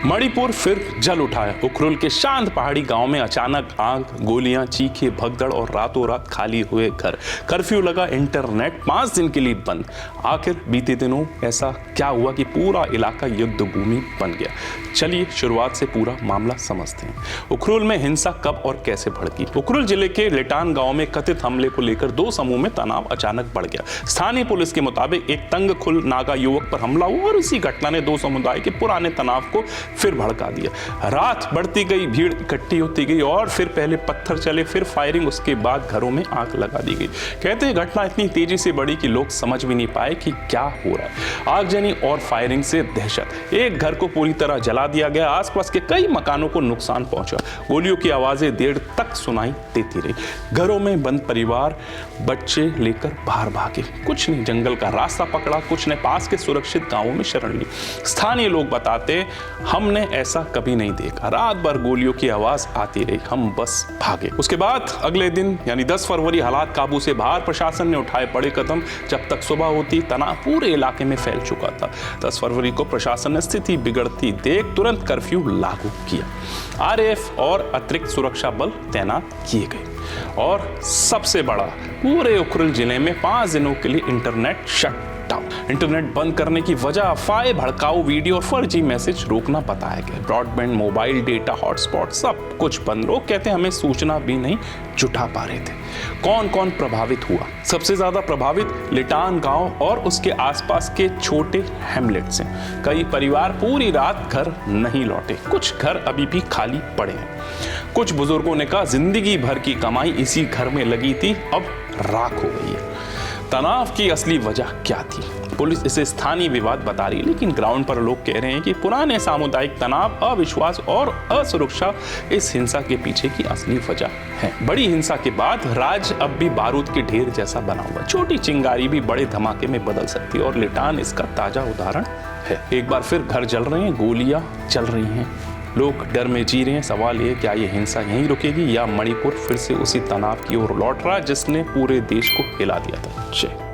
मणिपुर फिर जल उठा है। उखरुल के शांत पहाड़ी गांव में अचानक आग, गोलियां, चीखे, भगदड़ और रातों रात खाली हुए घर। कर्फ्यू लगा, इंटरनेट 5 दिन के लिए बंद। आखिर बीते दिनों ऐसा क्या हुआ कि पूरा इलाका युद्ध भूमि बन गया? चलिए शुरुआत से पूरा मामला समझते हैं। उखरुल में हिंसा कब और कैसे भड़की? उखरुल जिले के लेटान गांव में कथित हमले को लेकर 2 समूह में तनाव अचानक बढ़ गया। स्थानीय पुलिस के मुताबिक एक तंगखुल नागा युवक पर हमला हुआ और इसी घटना ने 2 समुदाय के पुराने तनाव को फिर भड़का दिया। रात बढ़ती गई, भीड़ इकट्ठी होती गई और फिर पहले पत्थर चले, फिर फायरिंग, उसके बाद घरों में आग लगा दी गई। कहते हैं घटना इतनी तेजी से बढ़ी कि लोग समझ भी नहीं पाए कि क्या हो रहा है। आगजनी और फायरिंग से दहशत। एक घर को पूरी तरह जला दिया गया, आसपास के कई मकानों को नुकसान पहुंचा। गोलियों की आवाजें देर तक सुनाई देती रही। घरों में बंद परिवार बच्चे लेकर बाहर भागे। कुछ ने जंगल का रास्ता पकड़ा, कुछ ने पास के सुरक्षित गांवों में शरण ली। स्थानीय लोग बताते, हमने ऐसा कभी नहीं देखा। रात भर गोलियों की आवाज आती रही, हम बस भागे। उसके बाद अगले दिन यानी 10 फरवरी हालात काबू से बाहर। प्रशासन ने उठाए बड़े कदम। जब तक सुबह होती तनाव पूरे इलाके में फैल चुका था। 10 फरवरी को प्रशासन ने स्थिति बिगड़ती देख तुरंत कर्फ्यू लागू किया। आरएएफ और अतिरिक्त सुरक्षा बल तैनात किए गए और सबसे बड़ा, पूरे उखरुल जिले में 5 दिनों के लिए इंटरनेट शट डाउन। इंटरनेट बंद करने की वजह अफवाह, भड़काऊ वीडियो और फर्जी मैसेज रोकना बताया गया। ब्रॉडबैंड, मोबाइल डेटा, हॉटस्पॉट सब कुछ बंद। लोग कहते हैं हमें सूचना भी नहीं जुटा पा रहे थे। कौन कौन प्रभावित हुआ? सबसे ज्यादा प्रभावित लेटान गांव और उसके आसपास के छोटे हैमलेट्स हैं। कई परिवार पूरी रात घर नहीं लौटे, कुछ घर अभी भी खाली पड़े हैं। कुछ बुजुर्गों ने कहा जिंदगी भर की कमाई इसी घर में लगी थी, अब राख हो गई है। तनाव की असली वजह क्या थी? पुलिस इसे स्थानीय विवाद बता रही है, लेकिन ग्राउंड पर लोग कह रहे हैं कि पुराने सामुदायिक तनाव, अविश्वास और असुरक्षा इस हिंसा के पीछे की असली वजह है। बड़ी हिंसा के बाद राज्य अब भी बारूद के ढेर जैसा बना हुआ। छोटी चिंगारी भी बड़े धमाके में बदल सकती है और लेटान इसका ताजा उदाहरण है। एक बार फिर घर जल रहे हैं, गोलियां चल रही हैं, लोग डर में जी रहे हैं। सवाल ये, क्या ये हिंसा यहीं रुकेगी या मणिपुर फिर से उसी तनाव की ओर लौट रहा है जिसने पूरे देश को हिला दिया था? जय